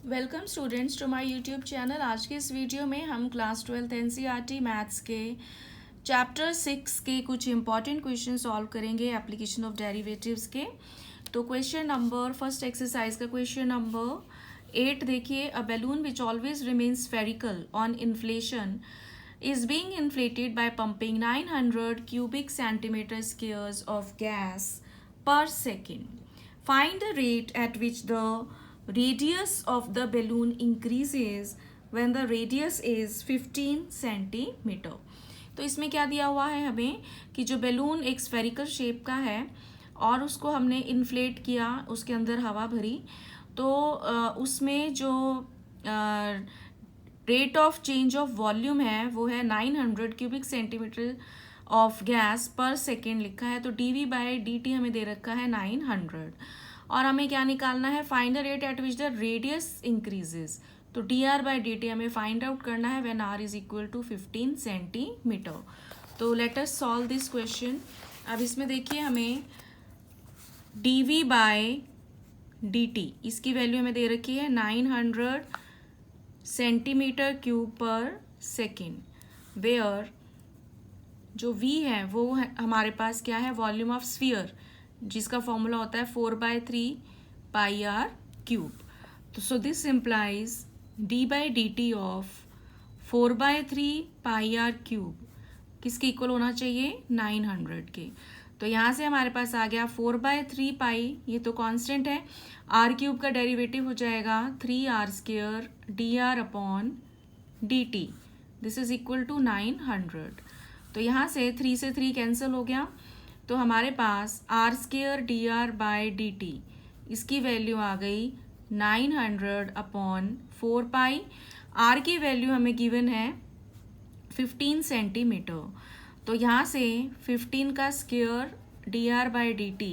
Welcome students to my YouTube channel. आज के इस वीडियो में हम क्लास 12 एनसीईआरटी मैथ्स के चैप्टर 6 के कुछ इंपॉर्टेंट क्वेश्चन सॉल्व करेंगे एप्लीकेशन ऑफ डेरिवेटिव्स के। तो क्वेश्चन नंबर फर्स्ट एक्सरसाइज का क्वेश्चन नंबर 8 देखिए। A balloon which always remains spherical on inflation is being inflated by pumping 900 cubic centimeter squares of gas per second. Find the rate at which the radius of the balloon increases when the radius is 15 centimeter. तो इसमें क्या दिया हुआ है हमें कि जो balloon एक स्फेरिकल शेप का है और उसको हमने इन्फ्लेट किया, उसके अंदर हवा भरी, तो उसमें जो rate of change of volume है वो है 900 क्यूबिक सेंटीमीटर ऑफ गैस पर सेकेंड लिखा है। तो dv बाई dt हमें दे रखा है 900 और हमें क्या निकालना है, find the rate at which the radius increases. तो dr बाई dt हमें फाइंड आउट करना है when r is equal to 15 centimetre. तो let us solve this question. अब इसमें देखिए हमें dv बाई dt इसकी वैल्यू हमें दे रखी है 900 centimetre cube per second, where जो v है वो है हमारे पास क्या है, वॉल्यूम ऑफ स्फीयर, जिसका फॉर्मूला होता है 4/3 पाई आर क्यूब। तो so this implies d by D T of 4/3 pi R cube किसके इक्वल होना चाहिए, 900 के। तो यहाँ से हमारे पास आ गया 4/3 पाई, ये तो कांस्टेंट है, आर क्यूब का डेरिवेटिव हो जाएगा 3r² dr upon dt, this is equal to 900। तो यहाँ से 3 से 3 कैंसिल हो गया, तो हमारे पास r² dr बाई dt इसकी वैल्यू आ गई 900 अपॉन 4 पाई। r की वैल्यू हमें गिवन है 15 सेंटीमीटर, तो यहाँ से 15 का स्क्वायर dr बाई dt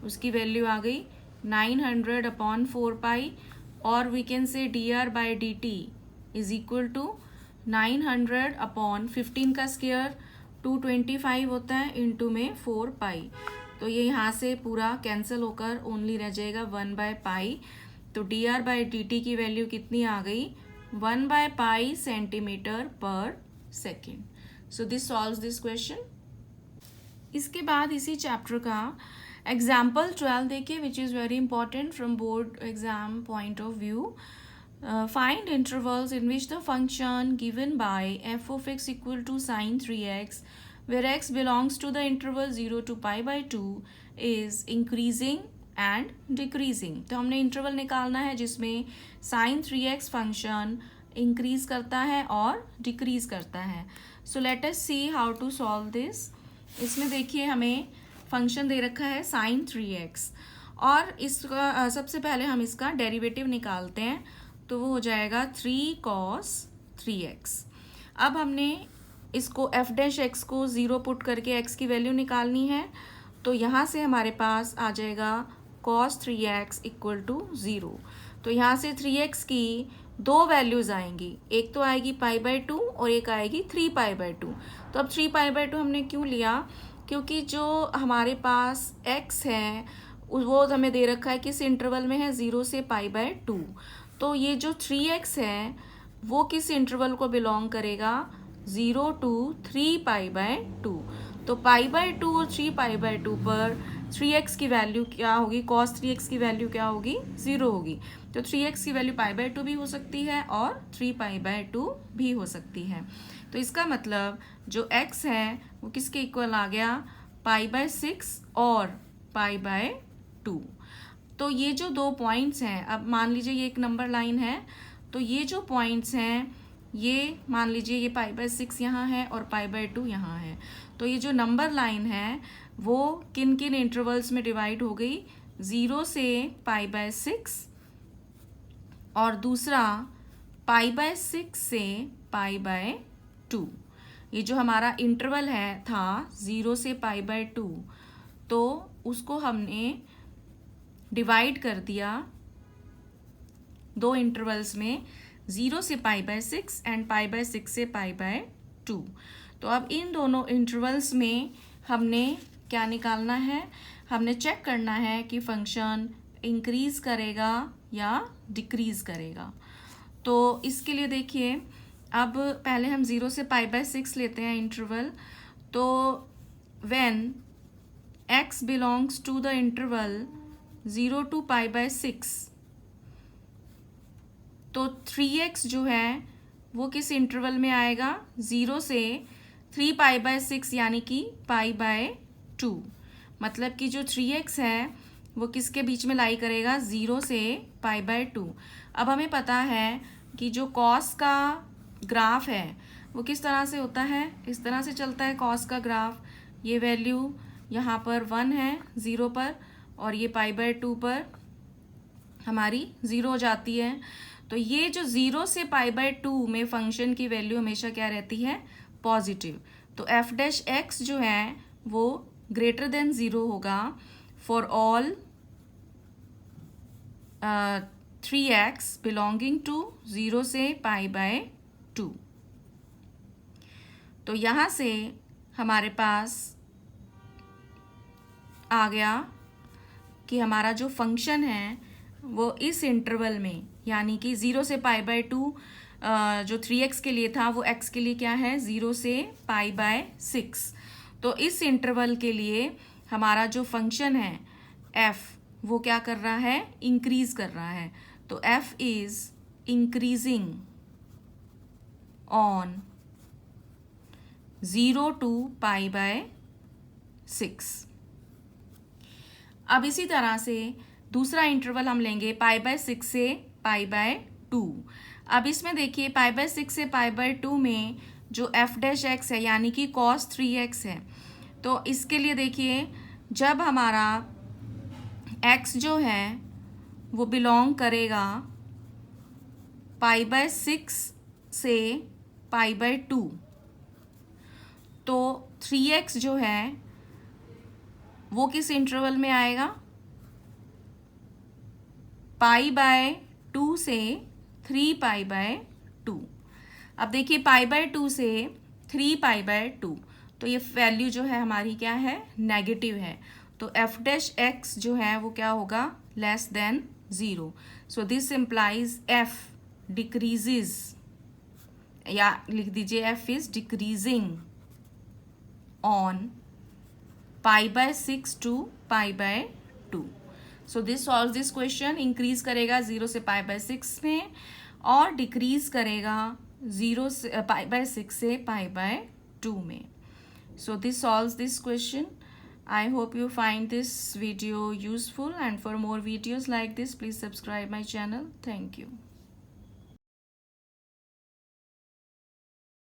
उसकी वैल्यू आ गई 900 अपॉन 4 पाई, और we can say dr by dt is equal to 900 upon 15 का स्क्वायर 225 होता है, इंटू में 4 पाई। तो ये यहाँ से पूरा कैंसिल होकर ओनली रह जाएगा 1/पाई। तो dr बाई dt की वैल्यू कितनी आ गई, 1/पाई सेंटीमीटर पर second. So this solves this question. इसके बाद इसी चैप्टर का एग्जाम्पल 12 देखिए, which is very important from board exam point of view. Find intervals in which the function given by f of x equal to sin 3x where x belongs to the interval 0 to pi/2 is increasing and decreasing। तो हमने interval निकालना है जिसमें sin 3x function increase करता है और decrease करता है। So let us see how to solve this. इसमें देखिए हमें फंक्शन दे रखा है sin 3x और इसका सबसे पहले हम इसका डेरिवेटिव निकालते हैं, तो वो हो जाएगा 3 cos 3x। अब हमने इसको f डैश x को 0 पुट करके x की वैल्यू निकालनी है, तो यहाँ से हमारे पास आ जाएगा cos 3x इक्वल टू 0। तो यहाँ से 3x की दो वैल्यूज़ आएंगी, एक तो आएगी π/2 और एक आएगी 3π/2। तो अब 3π/2 हमने क्यों लिया, क्योंकि जो हमारे पास x है वो हमें दे रखा है किस इंटरवल में है, 0 से π/2। तो ये जो 3x है वो किस इंटरवल को बिलोंग करेगा, 0 to 3π/2। तो π/2 और 3π/2 पर 3x की वैल्यू क्या होगी, cos 3x की वैल्यू क्या होगी, 0 होगी। तो 3x की वैल्यू π/2 भी हो सकती है और 3π/2 भी हो सकती है। तो इसका मतलब जो x है वो किसके इक्वल आ गया, π/6 और π/2। तो ये जो दो पॉइंट्स हैं, अब मान लीजिए ये एक नंबर लाइन है, तो ये जो पॉइंट्स हैं ये मान लीजिए ये π/6 यहाँ है और π/2 यहाँ है। तो ये जो नंबर लाइन है वो किन किन इंटरवल्स में डिवाइड हो गई, 0 से π/6 और दूसरा π/6 से π/2। ये जो हमारा इंटरवल है था 0 से π/2, तो उसको हमने डिवाइड कर दिया दो इंटरवल्स में, 0 से π/6 एंड π/6 से π/2। तो अब इन दोनों इंटरवल्स में हमने क्या निकालना है, हमने चेक करना है कि फंक्शन इंक्रीज करेगा या डिक्रीज करेगा। तो इसके लिए देखिए, अब पहले हम 0 से π/6 लेते हैं इंटरवल। तो when x belongs to the interval 0 to π/6, तो 3x जो है वो किस इंटरवल में आएगा, 0 से 3 π/6 यानी कि π/2। मतलब कि जो 3x है वो किसके बीच में लाई करेगा, 0 से π/2। अब हमें पता है कि जो कॉस का ग्राफ है वो किस तरह से होता है, इस तरह से चलता है कॉस का ग्राफ। ये वैल्यू यहाँ पर 1 है 0 पर, और ये π/2 पर हमारी 0 हो जाती है। तो ये जो 0 से π/2 में फंक्शन की वैल्यू हमेशा क्या रहती है, पॉजिटिव। तो f'(x) जो है वो ग्रेटर देन 0 होगा for all 3x belonging to 0 से π/2। तो यहाँ से हमारे पास आ गया कि हमारा जो फंक्शन है वो इस इंटरवल में, यानी कि 0 से π/2 जो 3x के लिए था वो x के लिए क्या है, 0 से π/6। तो इस इंटरवल के लिए हमारा जो फंक्शन है f वो क्या कर रहा है, इंक्रीज कर रहा है। तो f is increasing on 0 to π/6। अब इसी तरह से दूसरा इंटरवल हम लेंगे π/6 से π/2। अब इसमें देखिए π/6 से π/2 में जो f'(x) है यानी कि cos 3x है। तो इसके लिए देखिए, जब हमारा x जो है वो बिलोंग करेगा π/6 से π/2, तो 3x जो है वो किस इंटरवल में आएगा, π/2 से 3 π/2। अब देखिए π/2 से 3 π/2, तो ये वैल्यू जो है हमारी क्या है, नेगेटिव है। तो f'(x) जो है वो क्या होगा, less than 0। So this implies f decreases, या लिख दीजिए f is decreasing on π/6 to π/2। So this solve this question. Increase करेगा 0 से π/6 में और डिक्रीज करेगा 0 से π/6 से π/2 में। So this solves this question. I hope you find this video useful, and for more videos like this please subscribe my channel. Thank you.